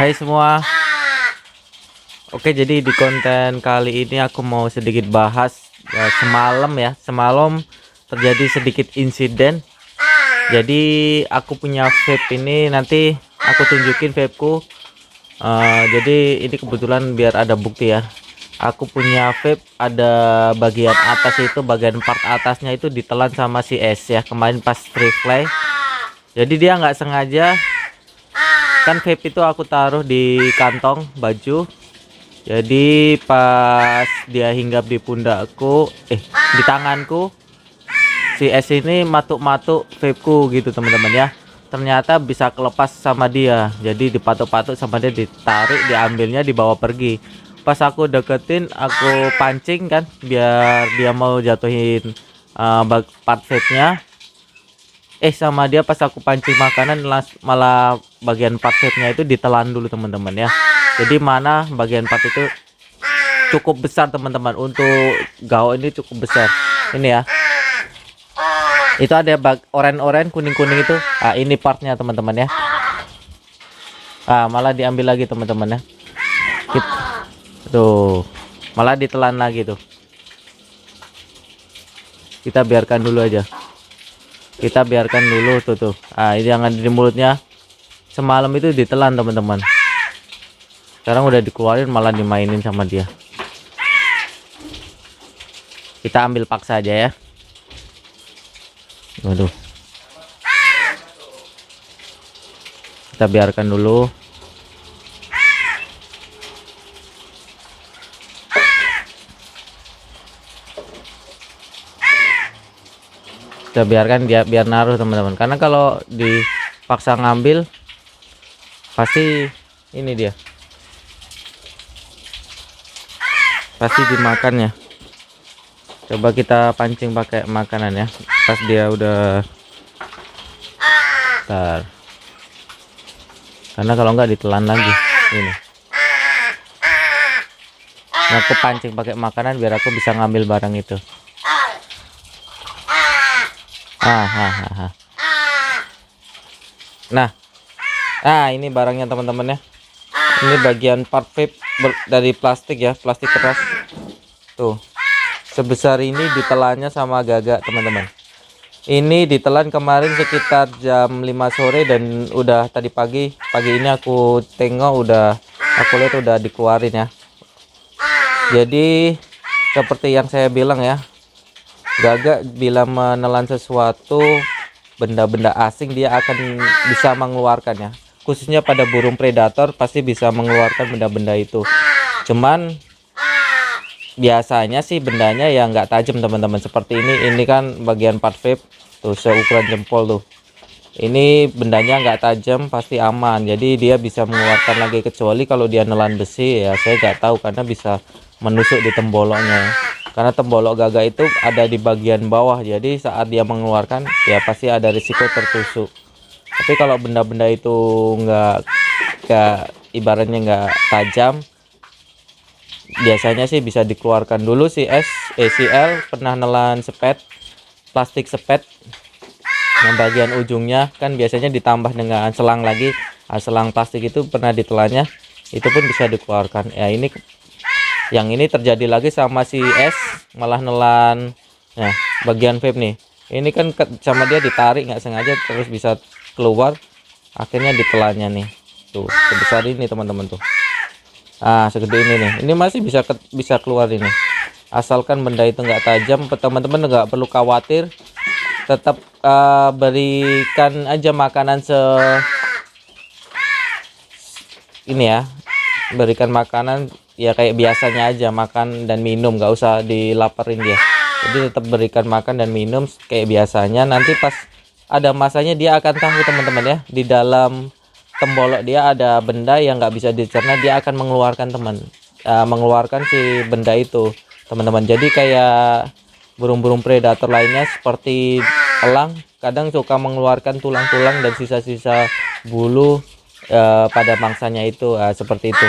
Hai semua. Oke, jadi di konten kali ini aku mau sedikit bahas semalam terjadi sedikit insiden. Jadi aku punya vape ini, nanti aku tunjukin vapeku. Jadi ini kebetulan biar ada bukti ya. Aku punya vape, ada bagian atas itu, bagian part atasnya itu ditelan sama si S ya, kemarin pas free play. Jadi dia nggak sengaja, kan vape itu aku taruh di kantong baju. Jadi pas dia hinggap di pundakku, di tanganku, si S ini matuk-matuk vapeku gitu teman-teman ya. Ternyata bisa kelepas sama dia. Jadi dipatuk-patuk sama dia, ditarik, diambilnya, dibawa pergi. Pas aku deketin, aku pancing kan biar dia mau jatuhin part vape-nya. Sama dia pas aku pancing makanan malah bagian part vape-nya itu ditelan dulu teman-teman ya. Jadi mana bagian part itu cukup besar teman-teman, untuk gaun ini cukup besar. Ini ya, itu ada oren-oren kuning-kuning itu. Ini partnya teman-teman ya. Malah diambil lagi teman-teman ya. Tuh, malah ditelan lagi tuh. Kita biarkan dulu aja. Kita biarkan dulu tuh. Ini yang ada di mulutnya semalam itu ditelan teman-teman. Sekarang udah dikeluarin, malah dimainin sama dia. Kita ambil paksa aja ya. Waduh. Kita biarkan dulu. Kita biarkan dia biar naruh teman-teman, karena kalau dipaksa ngambil pasti ini dia, pasti dimakannya. Coba kita pancing pakai makanan ya, pas dia udah karena kalau nggak ditelan lagi ini. Nah, aku pancing pakai makanan biar aku bisa ngambil barang itu. Nah, ini barangnya teman-teman ya. Ini bagian part vape dari plastik ya, plastik keras. Tuh, sebesar ini ditelannya sama Gaga teman-teman. Ini ditelan kemarin sekitar jam 5 sore dan udah tadi pagi ini aku tengok aku lihat udah dikeluarin ya. Jadi seperti yang saya bilang ya, Gaga bila menelan sesuatu, benda-benda asing, dia akan bisa mengeluarkannya. Khususnya pada burung predator pasti bisa mengeluarkan benda-benda itu. Cuman biasanya sih bendanya ya nggak tajam teman-teman, seperti ini kan bagian part vape tuh seukuran jempol tuh. Ini bendanya nggak tajam, pasti aman, jadi dia bisa mengeluarkan lagi. Kecuali kalau dia nelan besi ya, saya nggak tahu karena bisa menusuk di temboloknya ya. Karena tembolok Gaga itu ada di bagian bawah, jadi saat dia mengeluarkan ya pasti ada risiko tertusuk. Tapi kalau benda-benda itu nggak ibaratnya nggak tajam, biasanya sih bisa dikeluarkan. Dulu si ACL pernah nelan plastik sepet yang bagian ujungnya kan biasanya ditambah dengan selang lagi. Selang plastik itu pernah ditelannya, itu pun bisa dikeluarkan ya. Ini yang ini terjadi lagi sama si S, malah nelan ya bagian vape nih. Ini kan sama dia ditarik nggak sengaja terus bisa keluar, akhirnya ditelannya nih tuh sebesar ini teman-teman tuh. Segede ini nih, ini masih bisa keluar ini, asalkan benda itu nggak tajam. Teman-teman nggak perlu khawatir, tetap berikan aja makanan ini ya, berikan makanan ya kayak biasanya aja, makan dan minum, nggak usah dilaparin dia. Jadi tetap berikan makan dan minum kayak biasanya. Nanti pas ada masanya dia akan tahu teman-teman ya, di dalam tembolok dia ada benda yang nggak bisa dicerna, dia akan mengeluarkan si benda itu teman-teman. Jadi kayak burung-burung predator lainnya seperti elang, kadang suka mengeluarkan tulang-tulang dan sisa-sisa bulu pada mangsanya itu, seperti itu.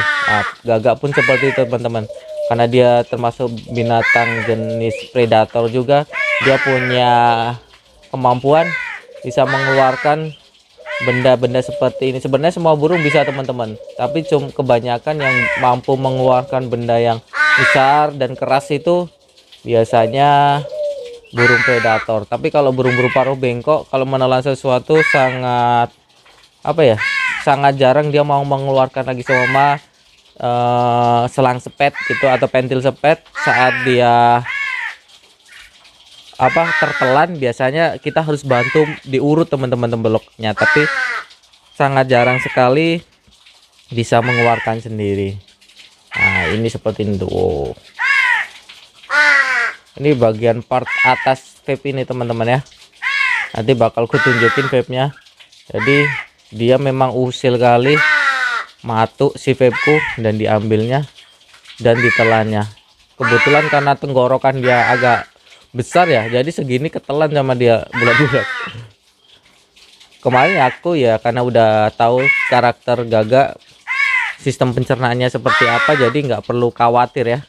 Gagak pun seperti itu teman-teman, karena dia termasuk binatang jenis predator juga. Dia punya kemampuan bisa mengeluarkan benda-benda seperti ini. Sebenarnya semua burung bisa teman-teman, tapi kebanyakan yang mampu mengeluarkan benda yang besar dan keras itu biasanya burung predator. Tapi kalau burung-burung paruh bengkok kalau menelan sesuatu sangat sangat jarang dia mau mengeluarkan lagi sama selang sepet gitu atau pentil sepet saat dia tertelan. Biasanya kita harus bantu diurut teman-teman tembeloknya, tapi sangat jarang sekali bisa mengeluarkan sendiri. Nah ini seperti itu. Ini bagian part atas vape ini teman-teman ya, nanti bakal ku tunjukin vape nya. Jadi dia memang usil kali matuk si vape ku dan diambilnya dan ditelannya. Kebetulan karena tenggorokan dia agak besar ya, jadi segini ketelan sama dia bulat-bulat. Kemarin aku ya karena udah tahu karakter gagak, sistem pencernaannya seperti apa, jadi nggak perlu khawatir ya.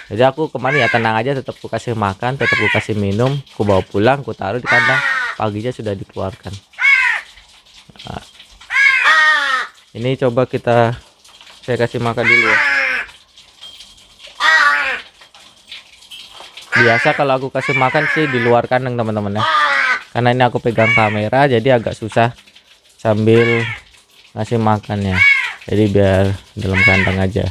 Jadi aku kemarin ya tenang aja, tetap ku kasih makan, tetap ku kasih minum, ku bawa pulang, ku taruh di kandang, paginya sudah dikeluarkan. Nah, ini coba saya kasih makan dulu ya. Biasa kalau aku kasih makan sih di luar kandang teman-teman ya, karena ini aku pegang kamera jadi agak susah sambil ngasih makannya, jadi biar dalam kandang aja.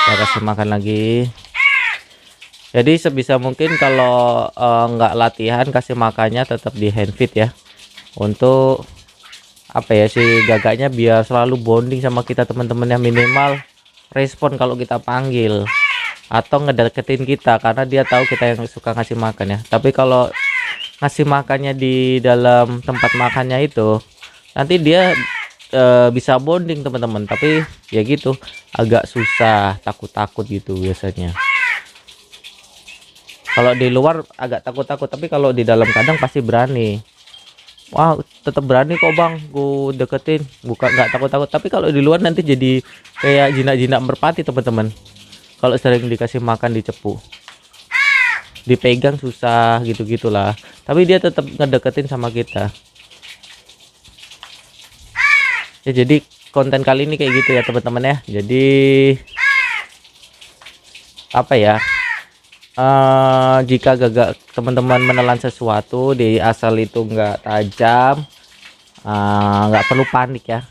Kita kasih makan lagi. Jadi sebisa mungkin kalau nggak latihan kasih makannya tetap di hand feed ya, untuk si gagaknya biar selalu bonding sama kita teman-teman ya, minimal respon kalau kita panggil atau ngedeketin kita, karena dia tahu kita yang suka ngasih makan ya. Tapi kalau ngasih makannya di dalam tempat makannya itu, nanti dia bisa bonding teman-teman, tapi ya gitu agak susah, takut-takut gitu biasanya. Kalau di luar agak takut-takut, tapi kalau di dalam kandang pasti berani. Wah tetap berani kok bang, gue deketin, bukan nggak takut-takut. Tapi kalau di luar nanti jadi kayak jinak-jinak merpati teman-teman, kalau sering dikasih makan dicepu, dipegang susah gitu-gitulah, tapi dia tetap ngedeketin sama kita ya. Jadi konten kali ini kayak gitu ya teman-teman ya. Jadi jika gagak teman-teman menelan sesuatu di asal itu nggak tajam, nggak perlu panik ya,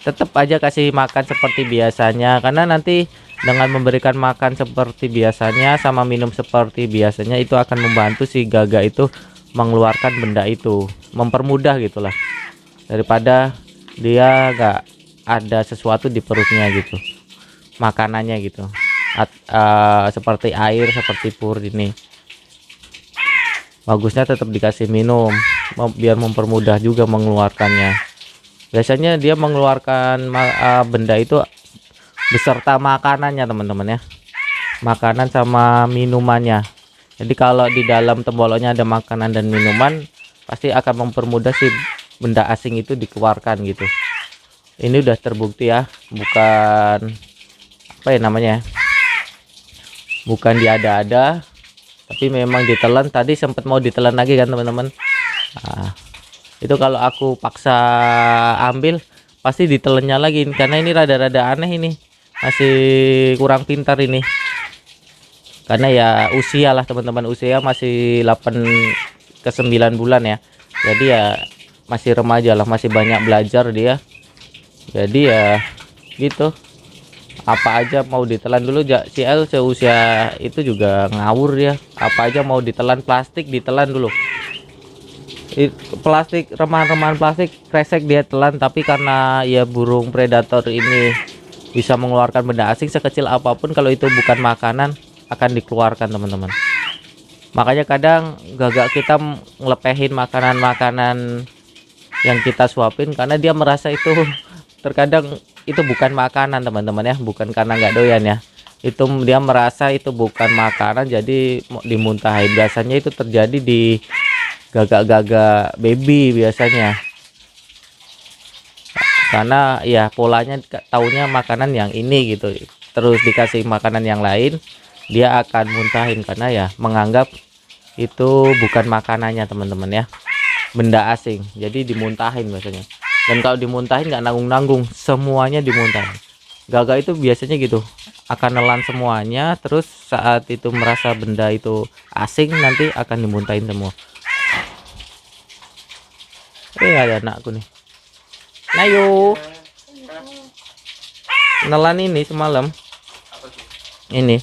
tetap aja kasih makan seperti biasanya, karena nanti dengan memberikan makan seperti biasanya sama minum seperti biasanya itu akan membantu si gagak itu mengeluarkan benda itu, mempermudah gitulah, daripada dia nggak ada sesuatu di perutnya gitu, makanannya gitu. Seperti air, seperti pur ini bagusnya tetap dikasih minum biar mempermudah juga mengeluarkannya. Biasanya dia mengeluarkan benda itu beserta makanannya teman-teman ya, makanan sama minumannya. Jadi kalau di dalam temboloknya ada makanan dan minuman, pasti akan mempermudah si benda asing itu dikeluarkan gitu. Ini udah terbukti ya, bukan bukan diada-ada, tapi memang ditelan. Tadi sempat mau ditelan lagi kan teman-teman. Nah, itu kalau aku paksa ambil pasti ditelannya lagi, karena ini rada-rada aneh, ini masih kurang pintar ini, karena ya usia lah teman-teman, usia masih 8 ke 9 bulan ya, jadi ya masih remaja lah, masih banyak belajar dia. Jadi ya gitu, apa aja mau ditelan dulu. CL seusia itu juga ngawur ya, apa aja mau ditelan, plastik ditelan dulu, plastik, remahan-remahan plastik kresek dia telan. Tapi karena ya burung predator ini bisa mengeluarkan benda asing sekecil apapun, kalau itu bukan makanan akan dikeluarkan teman-teman. Makanya kadang gagak kita ngelepehin makanan-makanan yang kita suapin karena dia merasa itu terkadang itu bukan makanan teman-teman ya, bukan karena nggak doyan ya, itu dia merasa itu bukan makanan jadi mau dimuntahin. Biasanya itu terjadi di gagak-gagak baby biasanya, karena ya polanya taunya makanan yang ini gitu, terus dikasih makanan yang lain dia akan muntahin karena ya menganggap itu bukan makanannya teman-teman ya, benda asing, jadi dimuntahin biasanya. Dan kalau dimuntahin nggak nanggung-nanggung, semuanya dimuntahin. Gagak itu biasanya gitu, akan nelan semuanya, terus saat itu merasa benda itu asing nanti akan dimuntahin semua. Ada anakku nih. Ayo. Nelan ini semalam. Ini.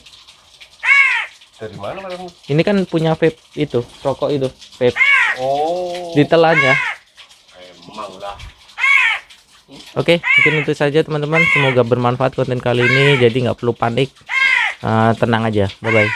Dari mana kamu? Ini kan punya vape itu, rokok itu, vape. Oh. Ditelannya. Emang lah. Oke, mungkin itu saja teman-teman. Semoga bermanfaat konten kali ini. Jadi nggak perlu panik. Tenang aja. Bye bye.